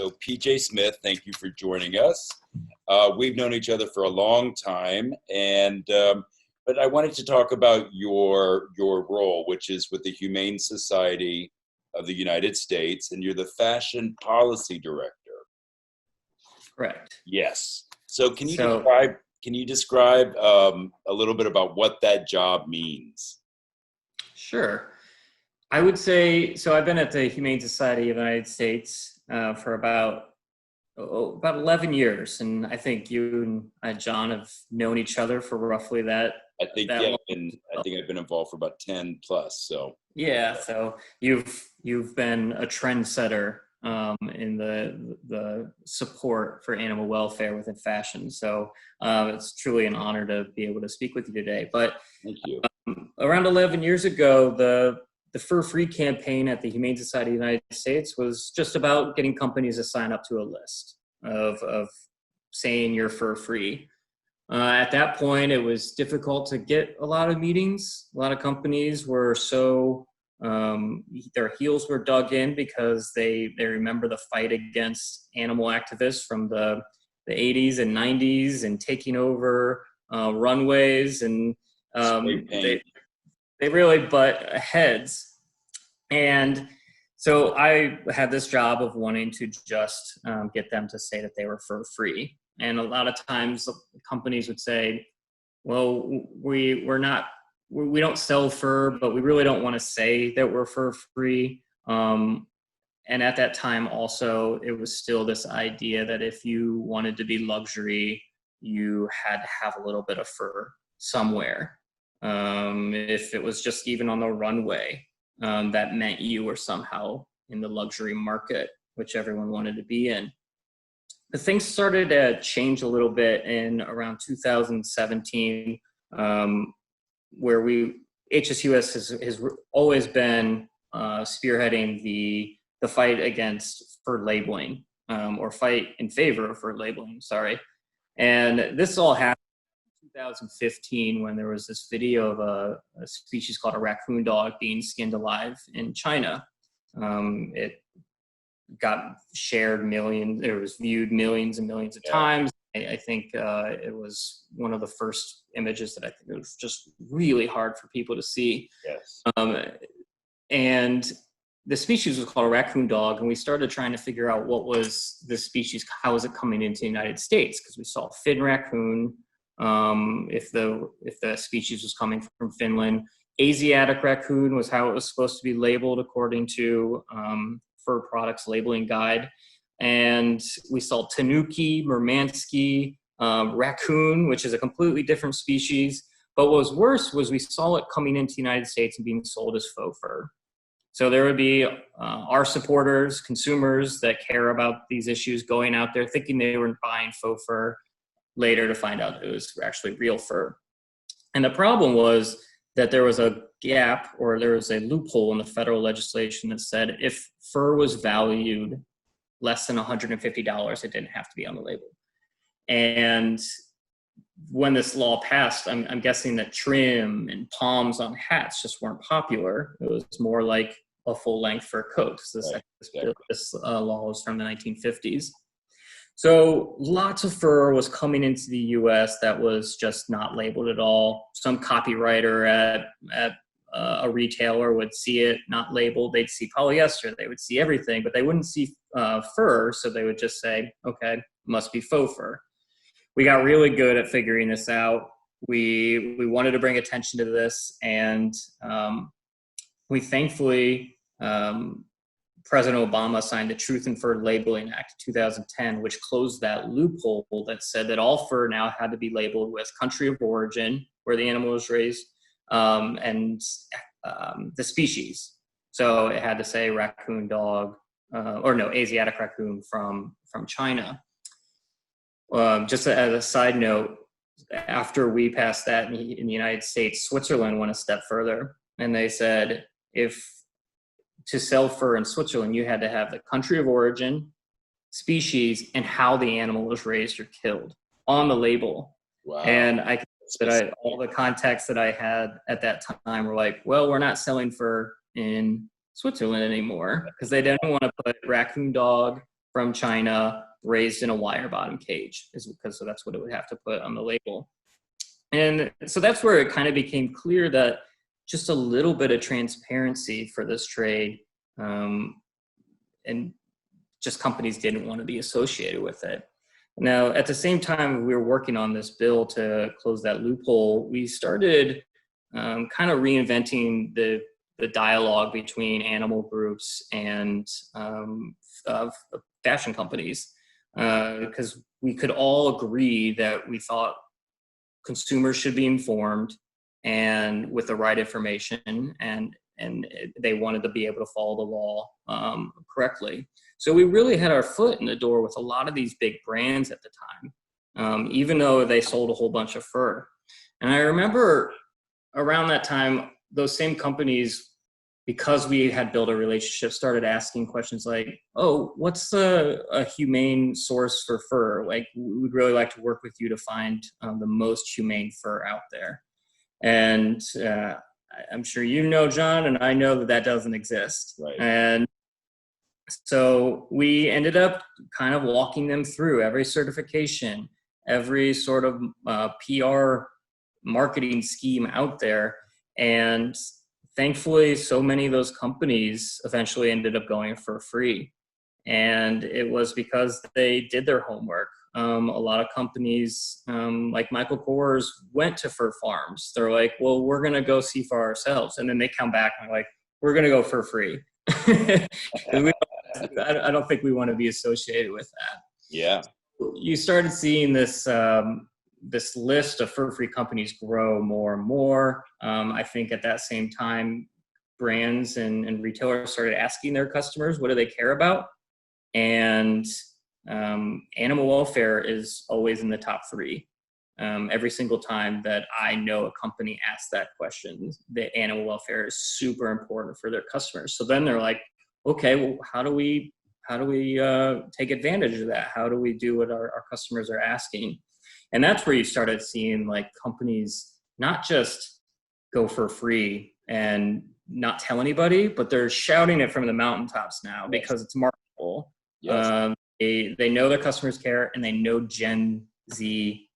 So PJ Smith, thank you for joining us. We've known each other for a long time, and but I wanted to talk about your role, which is with the Humane Society of the United States, and you're the fashion policy director. Correct. Yes. So can you describe a little bit about what that job means? Sure. I would say, so I've been at the Humane Society of the United States for about 11 years. And I think you and John have known each other for roughly that. I think I've been involved for about 10 plus. So yeah, so you've been a trendsetter in the support for animal welfare within fashion. So it's truly an honor to be able to speak with you today. But thank you. Around 11 years ago, the Fur-Free campaign at the Humane Society of the United States was just about getting companies to sign up to a list of saying you're fur-free. At that point, it was difficult to get a lot of meetings. A lot of companies were their heels were dug in because they remember the fight against animal activists from the 80s and 90s and taking over runways, and they really butt heads. And so I had this job of wanting to just get them to say that they were fur-free. And a lot of times companies would say, well, we don't sell fur, but we really don't want to say that we're fur-free. And at that time also, it was still this idea that if you wanted to be luxury, you had to have a little bit of fur somewhere. If it was just even on the runway, that meant you were somehow in the luxury market, which everyone wanted to be in. The things started to change a little bit in around 2017, where HSUS has always been spearheading the fight against fur labeling, or fight in favor of fur labeling, sorry. And this all happened in 2015 when there was this video of a species called a raccoon dog being skinned alive in China. It got shared millions, it was viewed millions and millions of times. I think it was one of the first images that I think it was just really hard for people to see. Yes. And the species was called a raccoon dog, and we started trying to figure out what was the species, how was it coming into the United States, because we saw fin raccoon, if the species was coming from Finland. Asiatic raccoon was how it was supposed to be labeled according to Fur Products Labeling Guide. And we saw Tanuki, Murmanski, raccoon, which is a completely different species. But what was worse was we saw it coming into the United States and being sold as faux fur. So there would be our supporters, consumers that care about these issues going out there thinking they were buying faux fur, later to find out it was actually real fur. And the problem was that there was a gap, or there was a loophole in the federal legislation that said if fur was valued less than $150, it didn't have to be on the label. And when this law passed, I'm guessing that trim and palms on hats just weren't popular. It was more like a full-length fur coat. This law was from the 1950s. So lots of fur was coming into the U.S. that was just not labeled at all. Some copywriter at a retailer would see it not labeled. They'd see polyester. They would see everything, but they wouldn't see fur. So they would just say, okay, must be faux fur. We got really good at figuring this out. We wanted to bring attention to this, and we thankfully, President Obama signed the Truth in Fur Labeling Act 2010, which closed that loophole that said that all fur now had to be labeled with country of origin, where the animal was raised, and the species. So it had to say raccoon dog, Asiatic raccoon from China. Just as a side note, after we passed that in the United States, Switzerland went a step further, and they said if to sell fur in Switzerland, you had to have the country of origin, species, and how the animal was raised or killed on the label. Wow. And all the contacts that I had at that time were like, well, we're not selling fur in Switzerland anymore because they didn't want to put raccoon dog from China, raised in a wire bottom cage, so that's what it would have to put on the label. And so that's where it kind of became clear that just a little bit of transparency for this trade, and just companies didn't want to be associated with it. Now, at the same time we were working on this bill to close that loophole, we started kind of reinventing the dialogue between animal groups and fashion companies, because we could all agree that we thought consumers should be informed and with the right information, and they wanted to be able to follow the law correctly. So we really had our foot in the door with a lot of these big brands at the time, even though they sold a whole bunch of fur. And I remember around that time, those same companies, because we had built a relationship, started asking questions like, oh, what's a humane source for fur? Like, we'd really like to work with you to find the most humane fur out there. And I'm sure you know, John, and I know that that doesn't exist. Right. And so we ended up kind of walking them through every certification, every sort of PR marketing scheme out there. And thankfully, so many of those companies eventually ended up going for free. And it was because they did their homework. A lot of companies, like Michael Kors, went to fur farms. They're like, well, we're going to go see for ourselves. And then they come back and they're like, we're going to go for free. I don't think we want to be associated with that. Yeah. You started seeing this this list of fur-free companies grow more and more. I think at that same time, brands and retailers started asking their customers, what do they care about? And animal welfare is always in the top three. Every single time that I know a company asks that question, the animal welfare is super important for their customers. So then they're like, okay, well, how do we take advantage of that? How do we do what our customers are asking? And that's where you started seeing like companies not just go for free and not tell anybody, but they're shouting it from the mountaintops now because it's marketable. Yes. They know their customers care, and they know Gen Z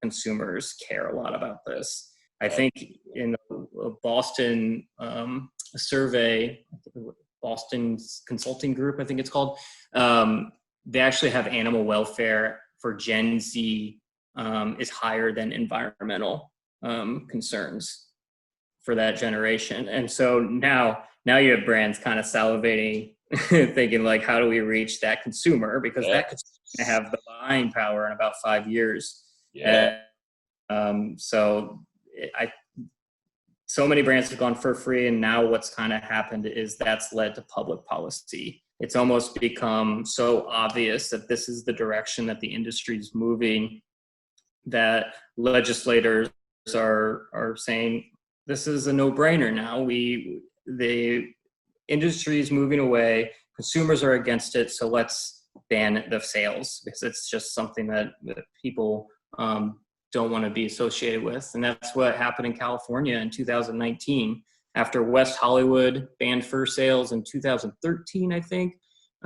consumers care a lot about this. I think in the Boston survey, Boston Consulting Group, I think it's called, they actually have animal welfare for Gen Z is higher than environmental concerns for that generation. And so now you have brands kind of salivating, thinking like, how do we reach that consumer? Because that consumer is going to have the buying power in about 5 years. Yeah. And, so many brands have gone for free, and now what's kind of happened is that's led to public policy. It's almost become so obvious that this is the direction that the industry is moving, that legislators are saying this is a no-brainer now. The industry is moving away, consumers are against it, so let's ban the sales, because it's just something that people don't want to be associated with. And that's what happened in California in 2019, after West Hollywood banned fur sales in 2013, I think,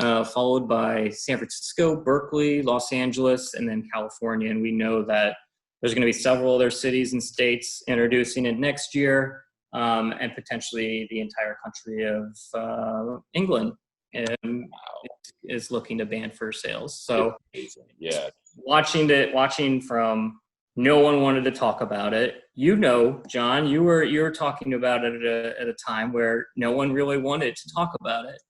followed by San Francisco, Berkeley, Los Angeles, and then California. And we know that there's going to be several other cities and states introducing it next year, and potentially the entire country of England is looking to ban fur sales. So yeah, watching from no one wanted to talk about it. You know, John, you were talking about it at a time where no one really wanted to talk about it,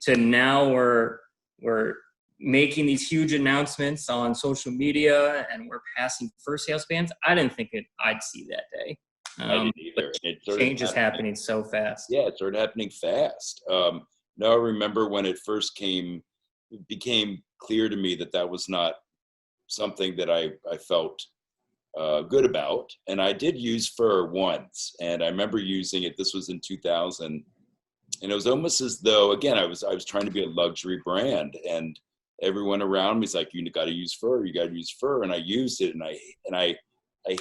to now we're making these huge announcements on social media and we're passing fur sales bans. I didn't think I'd see that day. I didn't either. Change is happening so fast. Yeah, it started happening fast. Now I remember when it first it became clear to me that was not something that I felt good about. And I did use fur once, and I remember using it. This was in 2000, and it was almost as though, again, I was trying to be a luxury brand, and everyone around me is like, you got to use fur, and I used it, and I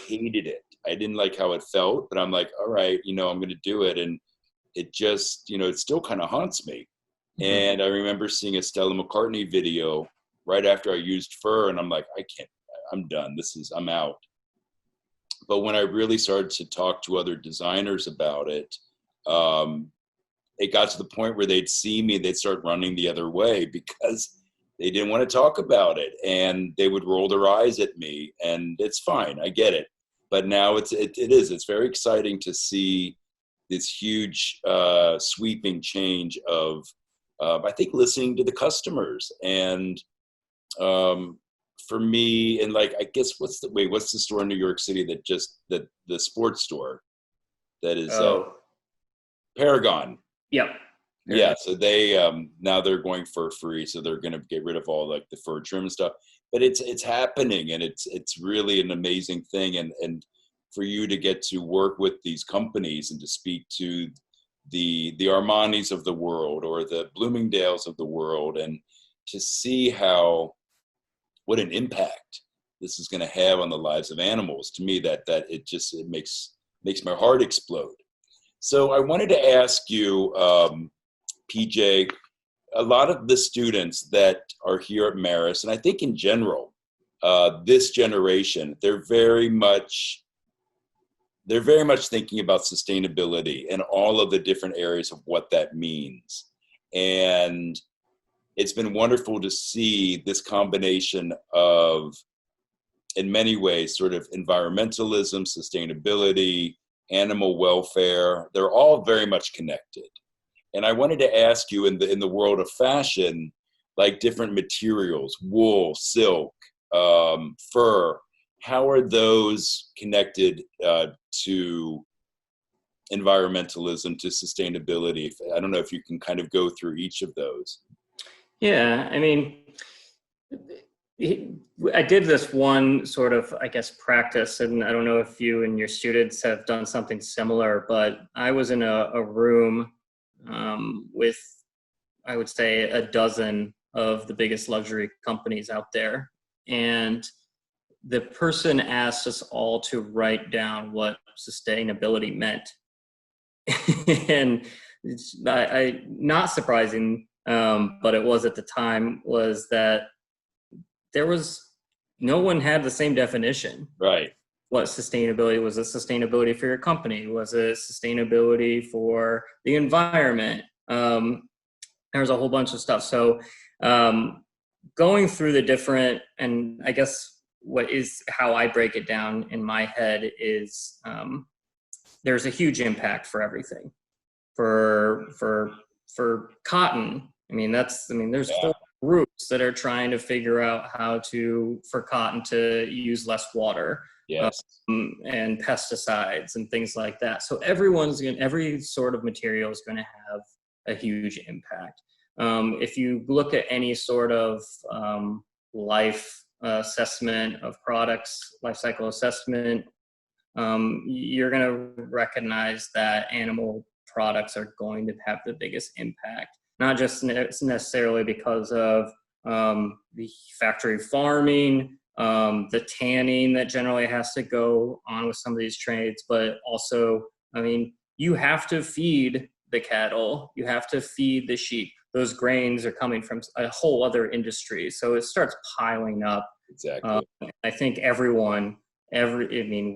hated it. I didn't like how it felt, but I'm like, all right, I'm going to do it, and it just, it still kind of haunts me. And I remember seeing a Stella McCartney video right after I used fur, and I'm like, I'm done. I'm out. But when I really started to talk to other designers about it, it got to the point where they'd see me, they'd start running the other way because they didn't want to talk about it, and they would roll their eyes at me. And it's fine, I get it. But now it's very exciting to see this huge sweeping change of I think listening to the customers. And for me, and like, I guess what's the store in New York City that the sports store that is Paragon. Yep. Yeah, so they now they're going fur free, so they're going to get rid of all like the fur trim and stuff. But it's happening, and it's really an amazing thing. And for you to get to work with these companies and to speak to the Armanis of the world or the Bloomingdales of the world, and to see what an impact this is going to have on the lives of animals, to me that it makes my heart explode. So I wanted to ask you, PJ, a lot of the students that are here at Marist, and I think in general, this generation, they're very much thinking about sustainability and all of the different areas of what that means. And it's been wonderful to see this combination of, in many ways, sort of environmentalism, sustainability, animal welfare. They're all very much connected. And I wanted to ask you, in the world of fashion, like different materials, wool, silk, fur, how are those connected to environmentalism, to sustainability? I don't know if you can kind of go through each of those. Yeah, I mean, I did this one sort of, I guess, practice, and I don't know if you and your students have done something similar, but I was in a room with, I would say, a dozen of the biggest luxury companies out there. And the person asked us all to write down what sustainability meant. And it's not surprising, but it was at the time, was that no one had the same definition. Right. What sustainability was? It sustainability for your company? Was it sustainability for the environment? There's a whole bunch of stuff. So going through the different, and I guess how I break it down in my head is there's a huge impact for everything. For cotton, there's whole groups that are trying to figure out how for cotton to use less water. Yes. And pesticides and things like that. So every sort of material is going to have a huge impact. If you look at any sort of life assessment of products, life cycle assessment, you're going to recognize that animal products are going to have the biggest impact, not just necessarily because of the factory farming, the tanning that generally has to go on with some of these trades, but also, you have to feed the cattle, you have to feed the sheep. Those grains are coming from a whole other industry, so it starts piling up. Exactly. I think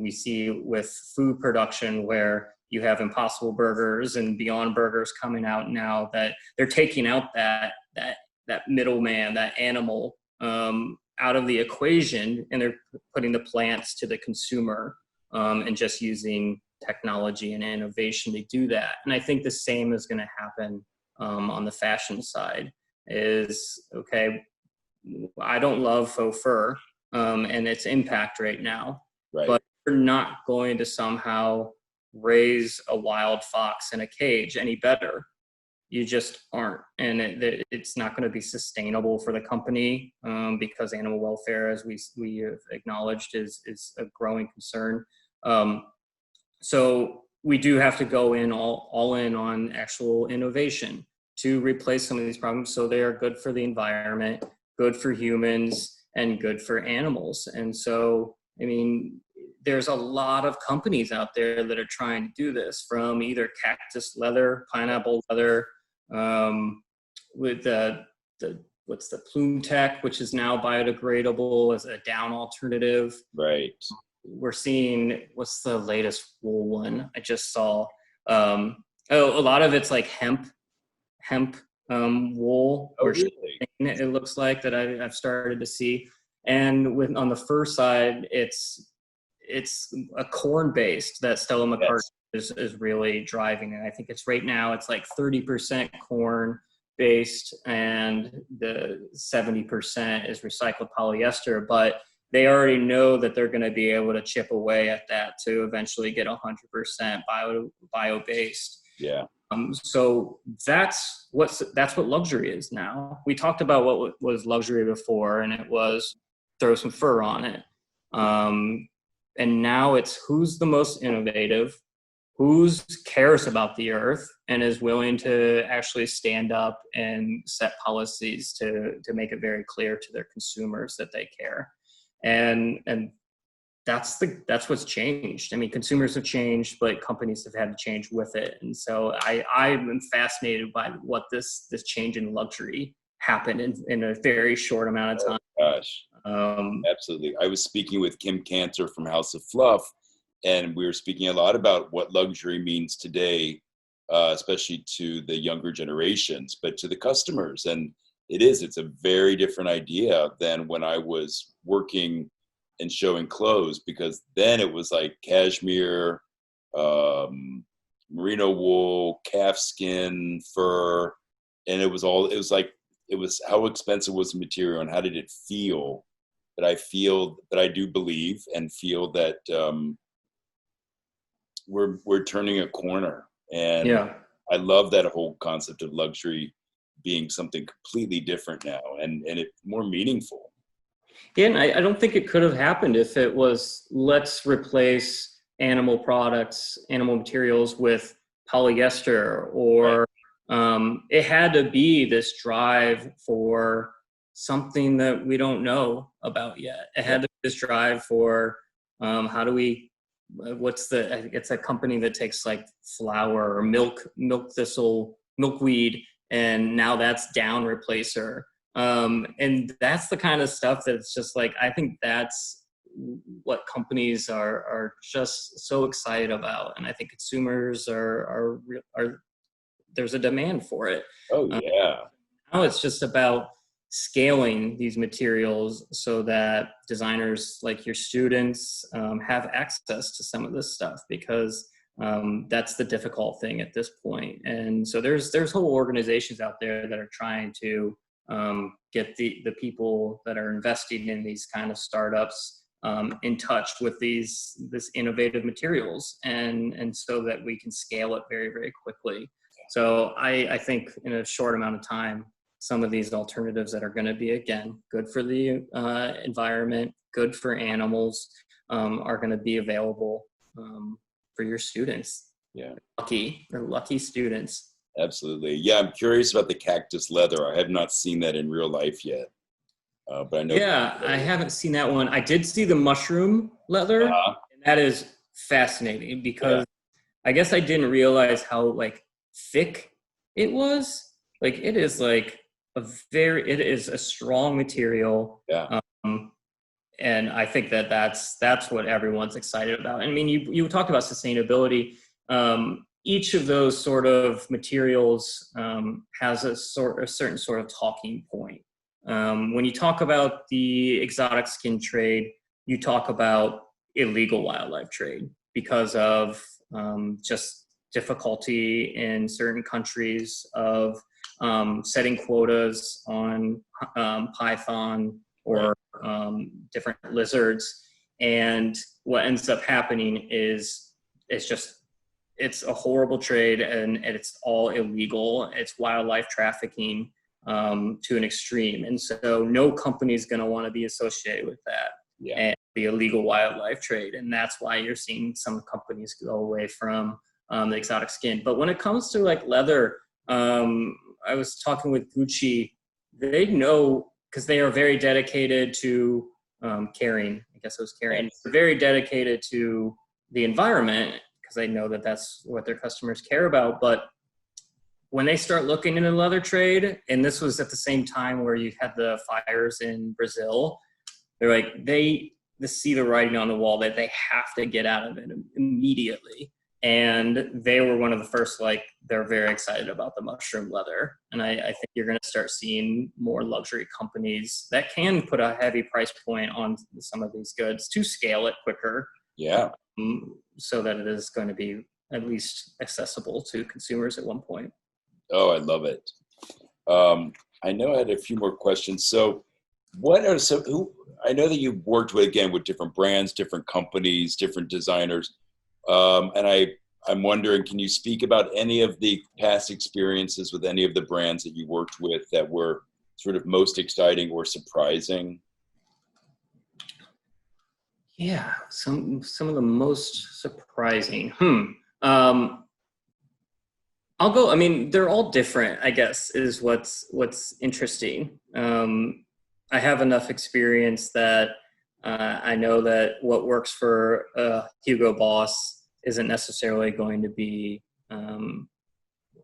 we see with food production where you have Impossible Burgers and Beyond Burgers coming out now, that they're taking out that middleman, that animal, out of the equation, and they're putting the plants to the consumer, and just using technology and innovation to do that. And I think the same is going to happen on the fashion side. I don't love faux fur and its impact right now, right. But you're not going to somehow raise a wild fox in a cage any better. You just aren't, and it's not going to be sustainable for the company, because animal welfare, as we have acknowledged, is a growing concern. So we do have to go in all in on actual innovation to replace some of these problems, so they are good for the environment, good for humans, and good for animals. And so, there's a lot of companies out there that are trying to do this, from either cactus leather, pineapple leather, with the what's the Plume Tech, which is now biodegradable as a down alternative. Right. We're seeing, what's the latest wool one I just saw? A lot of it's like hemp wool. Oh, really? It looks like that I've started to see. And on the fur side, it's a corn based that Stella McCartney is really driving. And I think it's right now it's like 30% corn based and the 70% is recycled polyester, but they already know that they're going to be able to chip away at that to eventually get 100% bio based. Yeah. So that's what luxury is now. We talked about what was luxury before, and it was throw some fur on it. And now it's who's the most innovative, who cares about the earth and is willing to actually stand up and set policies to make it very clear to their consumers that they care. And that's what's changed. I mean, consumers have changed, but companies have had to change with it. And so I'm fascinated by what this change in luxury happened in a very short amount of time. Oh, gosh. Absolutely. I was speaking with Kim Cantor from House of Fluff, and we were speaking a lot about what luxury means today, especially to the younger generations, but to the customers. And it's a very different idea than when I was working and showing clothes, because then it was like cashmere, merino wool, calf skin, fur, and it was how expensive was the material and how did it feel? But I do believe and feel that we're turning a corner, and yeah. I love that whole concept of luxury being something completely different now and it more meaningful. Yeah, and I don't think it could have happened if it was, let's replace animal products, animal materials with polyester, or it had to be this drive for something that we don't know about yet. It had to be this drive for how do we, it's a company that takes like flour or milk thistle, milkweed, and now that's down replacer. And that's the kind of stuff that's just like, I think that's what companies are just so excited about. And I think consumers are there's a demand for it. Oh yeah. Now it's just about scaling these materials so that designers like your students have access to some of this stuff, because that's the difficult thing at this point. And so there's whole organizations out there that are trying to get the people that are investing in these kind of startups in touch with this innovative materials, and so that we can scale it very, very quickly. So I think in a short amount of time, some of these alternatives that are going to be, again, good for the environment, good for animals, are going to be available for your students. Yeah. They're lucky students. Absolutely. Yeah, I'm curious about the cactus leather. I have not seen that in real life yet. But I know. Yeah, I haven't seen that one. I did see the mushroom leather. And that is fascinating, because I guess I didn't realize how like thick it was. Like it is like it is a strong material. Yeah. And I think that's what everyone's excited about. I mean, you talked about sustainability. Each of those sort of materials has a certain sort of talking point. When you talk about the exotic skin trade, you talk about illegal wildlife trade because of just difficulty in certain countries of setting quotas on python or different lizards. And what ends up happening is it's a horrible trade, and it's all illegal. It's wildlife trafficking to an extreme. And so no company is going to want to be associated with that. Yeah. And the illegal wildlife trade. And that's why you're seeing some companies go away from the exotic skin. But when it comes to like leather, I was talking with Gucci. They know, because they are very dedicated to caring. I guess it was caring. They're very dedicated to the environment, because they know that that's what their customers care about. But when they start looking into the leather trade, and this was at the same time where you had the fires in Brazil, they're like, they see the writing on the wall that they have to get out of it immediately. And they were one of the first, like, they're very excited about the mushroom leather. And I think you're going to start seeing more luxury companies that can put a heavy price point on some of these goods to scale it quicker. Yeah. So that it is going to be at least accessible to consumers at one point. Oh, I love it. I know I had a few more questions. So I know that you've worked with different brands, different companies, different designers. And I'm wondering, can you speak about any of the past experiences with any of the brands that you worked with that were sort of most exciting or surprising? Yeah, some of the most surprising. I'll go. I mean, they're all different, I guess, is what's interesting. I have enough experience that I know that what works for Hugo Boss isn't necessarily going to be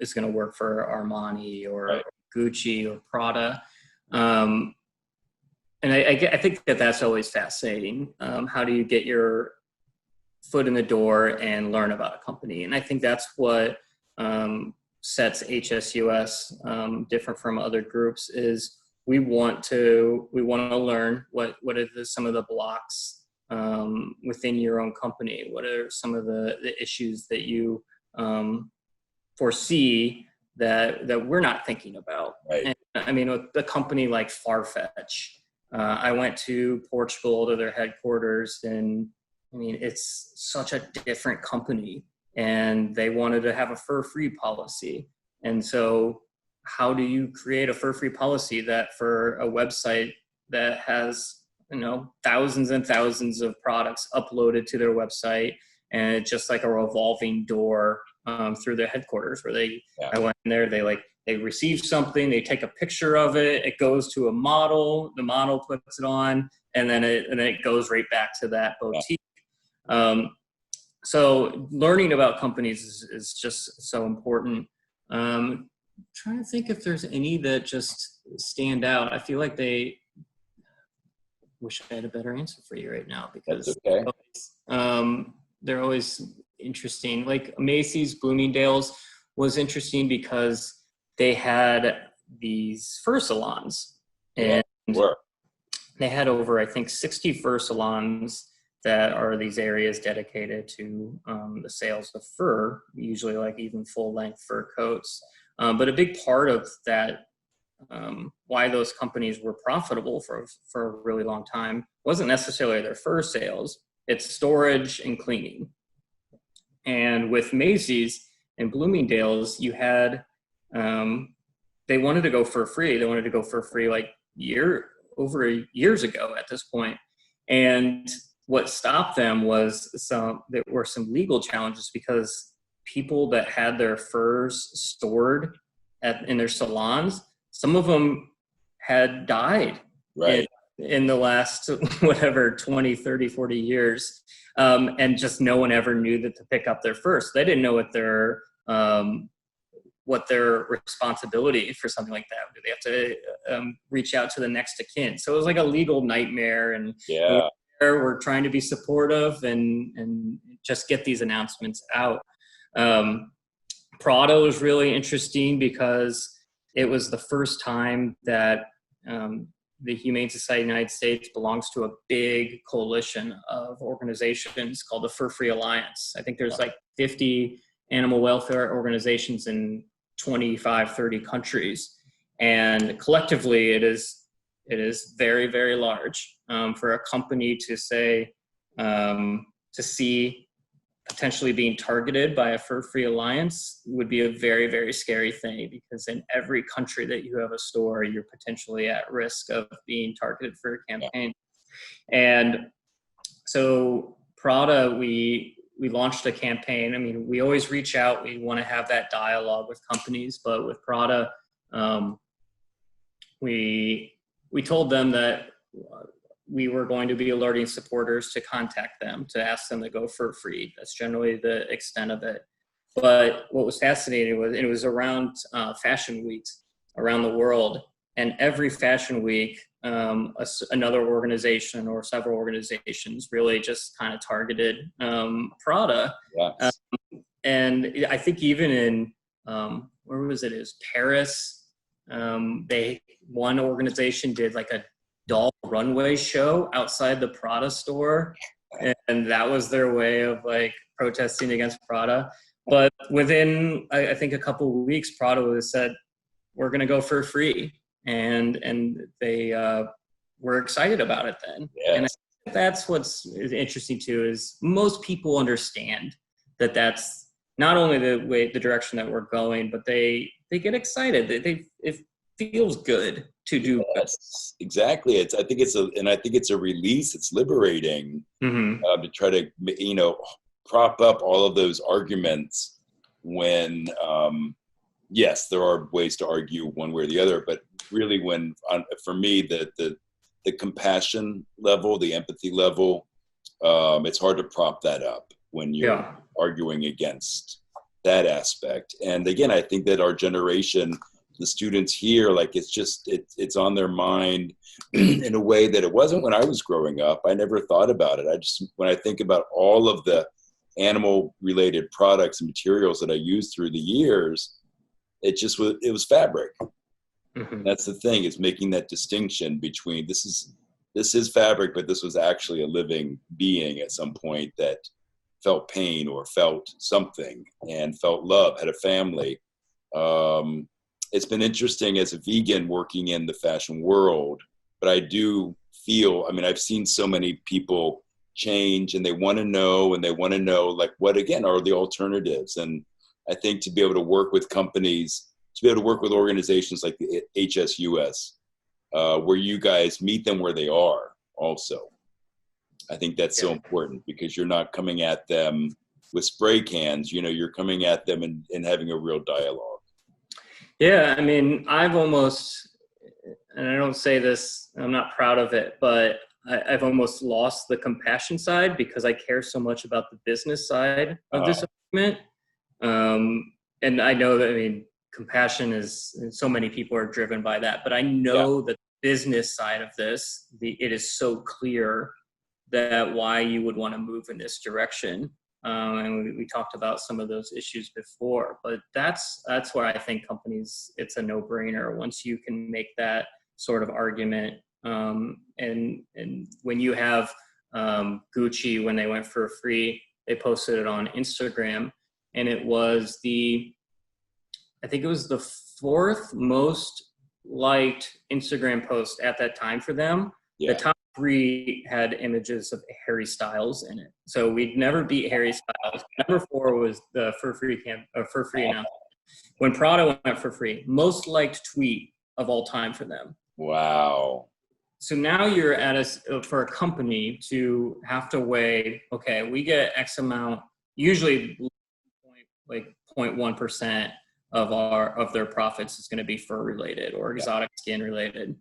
is going to work for Armani or Right. Gucci or Prada. And I think that that's always fascinating. How do you get your foot in the door and learn about a company? And I think that's what sets HSUS different from other groups is we want to learn what are some of the blocks within your own company. What are some of the issues that you foresee that we're not thinking about? Right. And I mean, with a company like Farfetch, I went to Portugal to their headquarters, and I mean, it's such a different company, and they wanted to have a fur-free policy. And so how do you create a fur-free policy that for a website that has, thousands and thousands of products uploaded to their website, and it's just like a revolving door through their headquarters where I went in there, they receive something, they take a picture of it, it goes to a model, the model puts it on, and then it goes right back to that boutique. So learning about companies is just so important. Trying to think if there's any that just stand out. I feel like wish I had a better answer for you right now because okay. They're always interesting. Like Macy's, Bloomingdale's was interesting because they had these fur salons, and they had over, I think, 60 fur salons that are these areas dedicated to the sales of fur, usually like even full-length fur coats. But a big part of that, why those companies were profitable for a really long time, wasn't necessarily their fur sales, it's storage and cleaning. And with Macy's and Bloomingdale's, you had, they wanted to go for free. They wanted to go for free like over years ago at this point. And what stopped them there were some legal challenges because people that had their furs stored in their salons, some of them had died in the last, 20, 30, 40 years. And just no one ever knew that to pick up their furs. They didn't know what their responsibility for something like that. Do they have to reach out to the next of kin? So it was like a legal nightmare, and we're trying to be supportive and just get these announcements out. Prada was really interesting because it was the first time that the Humane Society of the United States belongs to a big coalition of organizations called the Fur Free Alliance. I think there's like 50 animal welfare organizations in 25, 30 countries. And collectively, it is very, very large. For a company to say, to see potentially being targeted by a fur-free alliance would be a very, very scary thing, because in every country that you have a store, you're potentially at risk of being targeted for a campaign. And so Prada, we launched a campaign. I mean, we always reach out. We want to have that dialogue with companies, but with Prada, we told them that we were going to be alerting supporters to contact them, to ask them to go for free. That's generally the extent of it. But what was fascinating was it was around fashion weeks around the world, and every fashion week, another organization or several organizations really just kind of targeted Prada. Yes. And I think even in where was it? It was Paris. One organization did like a doll runway show outside the Prada store, and that was their way of like protesting against Prada. But within, I think, a couple of weeks, Prada was said, "We're going to go for free," and they were excited about it then. Yes. And I think that's what's interesting too, is most people understand that that's not only the direction that we're going, but they get excited. It feels good to do. Yes, exactly. I think it's a release. It's liberating to try to, prop up all of those arguments when, yes, there are ways to argue one way or the other, but really for me, the compassion level, the empathy level, it's hard to prop that up when you're arguing against that aspect. And again, I think that our generation, the students here, like it's on their mind in a way that it wasn't when I was growing up. I never thought about it. When I think about all of the animal related products and materials that I used through the years, it was fabric. That's the thing, is making that distinction between this is fabric, but this was actually a living being at some point that felt pain or felt something and felt love, had a family. It's been interesting as a vegan working in the fashion world, but I do feel, I've seen so many people change, and they want to know like what again are the alternatives. And I think to be able to work with companies, to be able to work with organizations like the HSUS, where you guys meet them where they are also. I think that's so important, because you're not coming at them with spray cans, you're coming at them and having a real dialogue. Yeah, I've almost, and I don't say this, I'm not proud of it, but I've almost lost the compassion side because I care so much about the business side of this argument. And I know that, compassion is, so many people are driven by that, but I know that the business side of this, it is so clear that why you would want to move in this direction. And we talked about some of those issues before, but that's where I think companies, it's a no-brainer once you can make that sort of argument. And when you have Gucci, when they went for free, they posted it on Instagram, and it was I think it was the 4th most liked Instagram post at that time for them. The top 3 had images of Harry Styles in it. So we'd never beat Harry Styles. Number 4 was the for free announcement. When Prada went for free, most liked tweet of all time for them. Wow. So now you're for a company to have to weigh, okay, we get X amount, usually like 0.1% of their profits is going to be fur related or exotic skin related.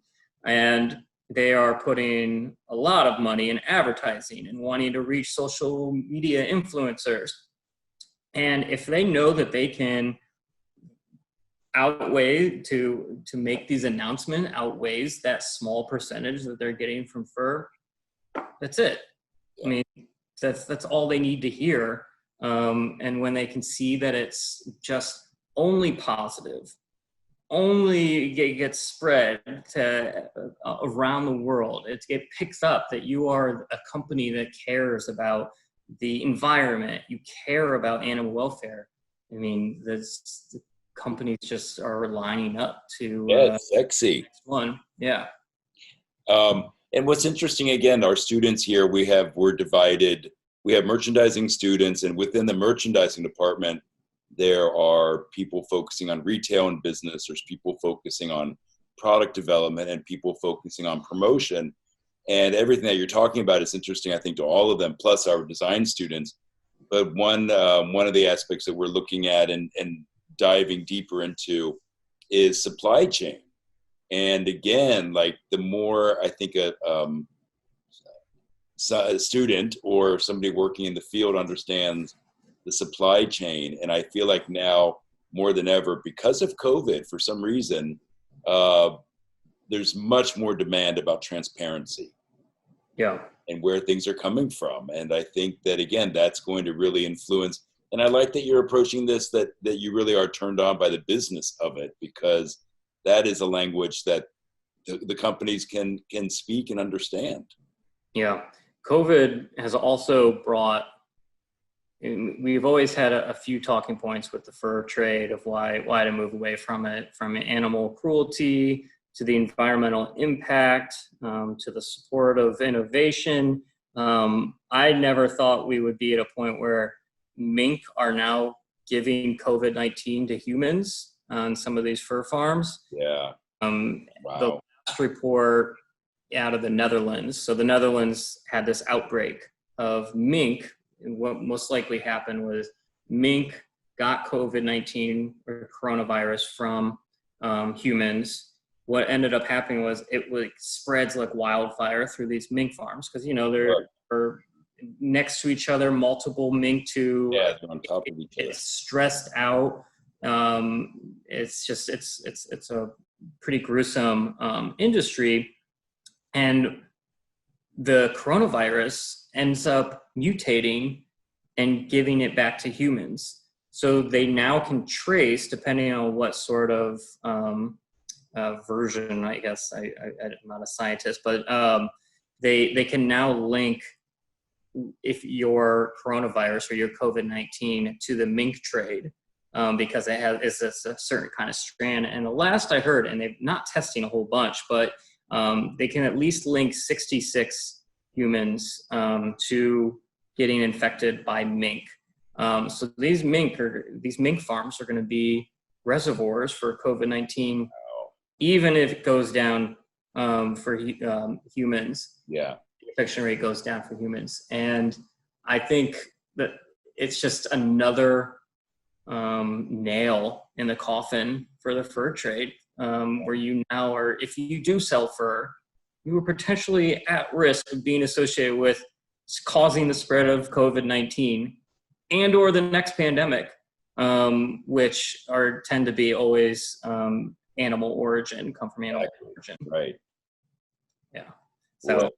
And they are putting a lot of money in advertising and wanting to reach social media influencers. And if they know that they can to make these announcements outweighs that small percentage that they're getting from fur, that's it. That's all they need to hear. And when they can see that it's just only positive, only gets spread to around the world, it picks up that you are a company that cares about the environment, you care about animal welfare. The companies just are lining up to it's sexy. Next one. And what's interesting, again, our students here, we're divided. We have merchandising students, and within the merchandising department, there are people focusing on retail and business. There's people focusing on product development and people focusing on promotion. And everything that you're talking about is interesting, I think, to all of them, plus our design students. But one of the aspects that we're looking at and diving deeper into is supply chain. And again, like the more I think a student or somebody working in the field understands the supply chain. And I feel like now more than ever, because of COVID, for some reason, there's much more demand about transparency. Yeah. And where things are coming from. And I think that, again, that's going to really influence. And I like that you're approaching this, that you really are turned on by the business of it, because that is a language that the companies can speak and understand. Yeah. COVID has also brought, we've always had a few talking points with the fur trade of why to move away from it, from animal cruelty to the environmental impact, to the support of innovation. I never thought we would be at a point where mink are now giving COVID-19 to humans on some of these fur farms. Yeah. Wow. The last report out of the Netherlands. So the Netherlands had this outbreak of mink. And what most likely happened was mink got COVID-19 or coronavirus from humans. What ended up happening was it spreads like wildfire through these mink farms, because they're next to each other, multiple mink they're on top of each other. It's stressed out. It's a pretty gruesome industry, and the coronavirus ends up mutating and giving it back to humans. So they now can trace, depending on what sort of version, I guess, I'm not a scientist, but they can now link if your coronavirus or your COVID-19 to the mink trade, because it's a certain kind of strand. And the last I heard, and they're not testing a whole bunch, but they can at least link 66 humans to getting infected by mink. So these mink farms are going to be reservoirs for COVID-19, even if it goes down for humans. Yeah. The infection rate goes down for humans. And I think that it's just another nail in the coffin for the fur trade, where you now are, if you do sell fur, you are potentially at risk of being associated with causing the spread of COVID-19 and or the next pandemic, which tend to be always animal origin, come from animal origin. Right. Yeah. So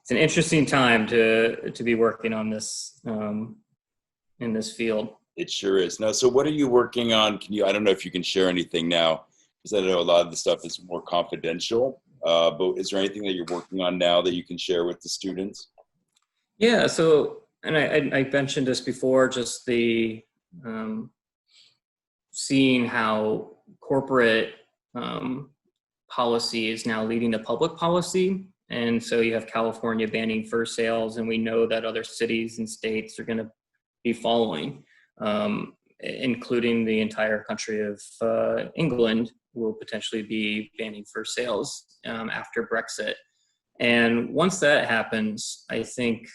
it's an interesting time to be working on this in this field. It sure is. Now, so what are you working on? I don't know if you can share anything now, because I know a lot of the stuff is more confidential, but is there anything that you're working on now that you can share with the students? Yeah, so, and I mentioned this before, just the seeing how corporate policy is now leading to public policy. And so you have California banning fur sales, and we know that other cities and states are going to be following, including the entire country of England will potentially be banning fur sales after Brexit. And once that happens, I think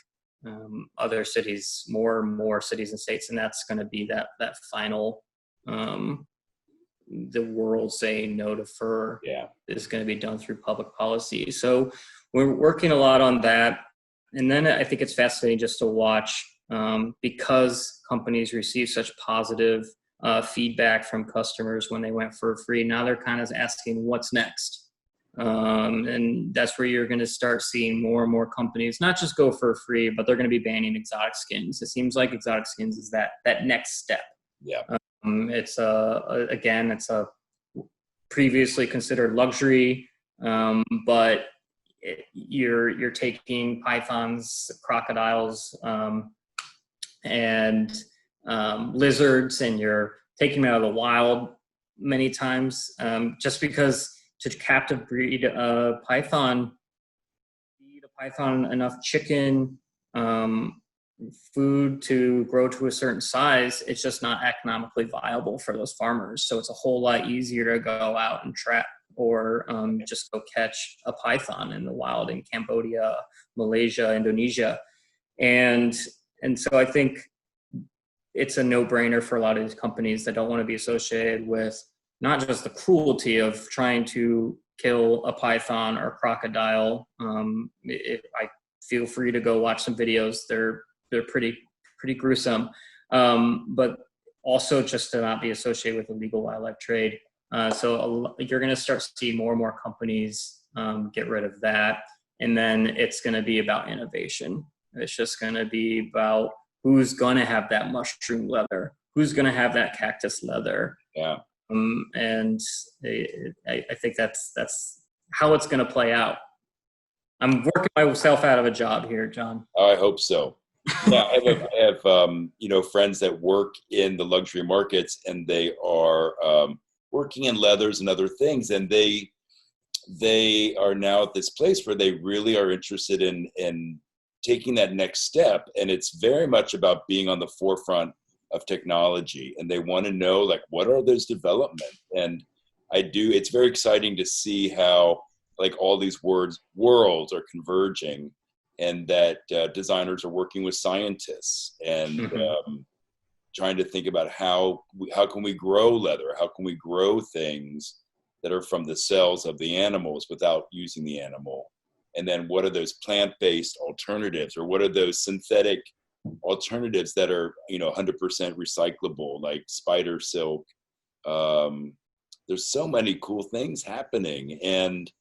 other cities, more cities and states, and that's going to be that final, the world saying no to fur is going to be done through public policy. So we're working a lot on that. And then I think it's fascinating just to watch, because companies receive such positive feedback from customers when they went fur free. Now they're kind of asking what's next. And that's where you're going to start seeing more and more companies not just go fur free, but they're going to be banning exotic skins. It seems like exotic skins is that next step. Yeah. It's a previously considered luxury, but you're taking pythons, crocodiles, and lizards, and you're taking them out of the wild many times, just because to captive breed a python, feed a python enough chicken, food to grow to a certain size, it's just not economically viable for those farmers. So it's a whole lot easier to go out and trap or just go catch a python in the wild in Cambodia, Malaysia, Indonesia. And so I think it's a no-brainer for a lot of these companies that don't want to be associated with not just the cruelty of trying to kill a python or a crocodile. I feel free to go watch some videos. They're pretty gruesome. but also just to not be associated with illegal wildlife trade. So you're going to start to see more and more companies get rid of that. And then it's going to be about innovation. It's just going to be about who's going to have that mushroom leather, who's going to have that cactus leather. Yeah. And I think that's how it's going to play out. I'm working myself out of a job here, John. Oh, I hope so. Yeah, I have friends that work in the luxury markets, and they are working in leathers and other things, and they are now at this place where they really are interested in taking that next step, and it's very much about being on the forefront of technology, and they want to know, like, what are those developments? And it's very exciting to see how, like, all these worlds are converging, and that designers are working with scientists and trying to think about how can we grow leather, how can we grow things that are from the cells of the animals without using the animal, and then what are those plant-based alternatives, or what are those synthetic alternatives that are 100% recyclable, like spider silk. There's so many cool things happening, and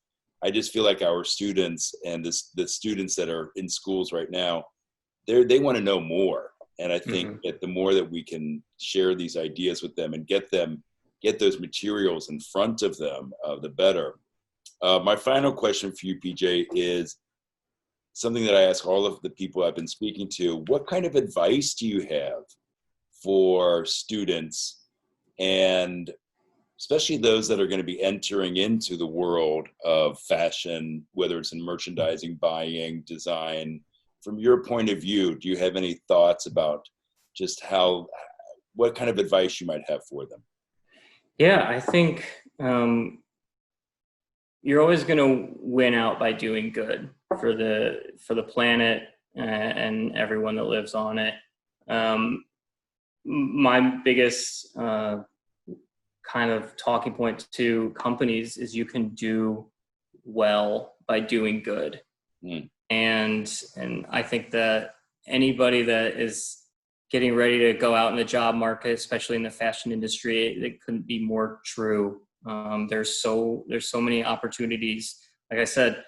I just feel like our students and the students that are in schools right now, they want to know more. And I think that the more that we can share these ideas with them and get those materials in front of them, the better. My final question for you, PJ, is something that I ask all of the people I've been speaking to. What kind of advice do you have for students, and especially those that are going to be entering into the world of fashion, whether it's in merchandising, buying, design? From your point of view, do you have any thoughts about just what kind of advice you might have for them? Yeah, I think you're always going to win out by doing good for the planet and everyone that lives on it. My biggest kind of talking point to companies is you can do well by doing good. And I think that anybody that is getting ready to go out in the job market, especially in the fashion industry, it couldn't be more true. There's so many opportunities. Like I said,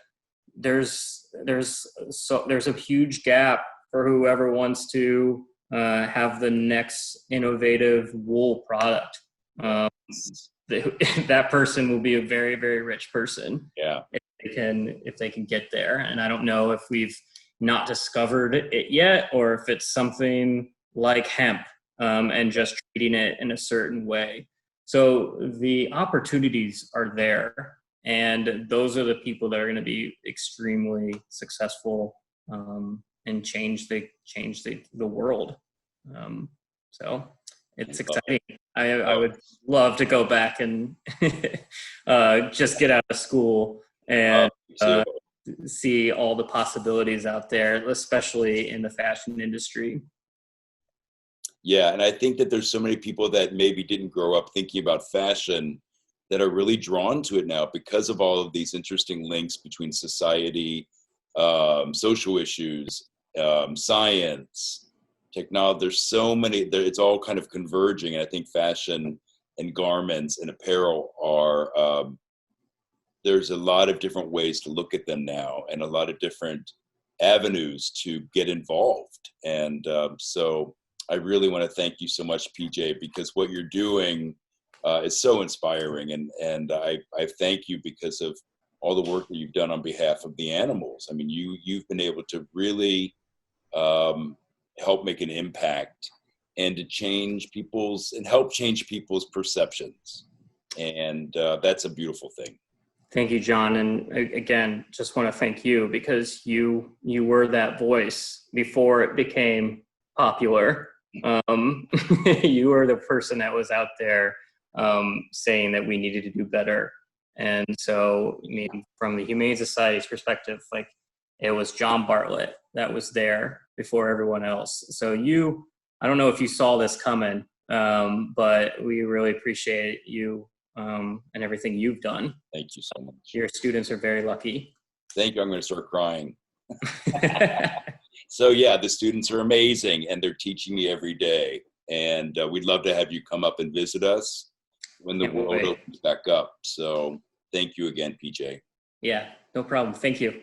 there's a huge gap for whoever wants to have the next innovative wool product. That person will be a very, very rich person. Yeah. If they can get there. And I don't know if we've not discovered it yet, or if it's something like hemp, and just treating it in a certain way. So the opportunities are there, and those are the people that are going to be extremely successful, and change the world. So it's exciting. I would love to go back and just get out of school and see all the possibilities out there, especially in the fashion industry. Yeah, and I think that there's so many people that maybe didn't grow up thinking about fashion that are really drawn to it now because of all of these interesting links between society, social issues, science, technology. There's so many, it's all kind of converging. And I think fashion and garments and apparel are, there's a lot of different ways to look at them now, and a lot of different avenues to get involved. And so I really want to thank you so much, PJ, because what you're doing is so inspiring. And I thank you because of all the work that you've done on behalf of the animals. I mean, you've been able to really help make an impact and to help change people's perceptions. And that's a beautiful thing. Thank you, John. And again, just want to thank you because you were that voice before it became popular. You were the person that was out there saying that we needed to do better. And so, I mean, from the Humane Society's perspective, like, it was John Bartlett that was there before everyone else. So I don't know if you saw this coming, but we really appreciate you and everything you've done. Thank you so much. Your students are very lucky. Thank you. I'm going to start crying. So yeah, the students are amazing, and they're teaching me every day. and we'd love to have you come up and visit us when the Can't world wait. opens back up. So thank you again, PJ. Yeah, no problem. Thank you.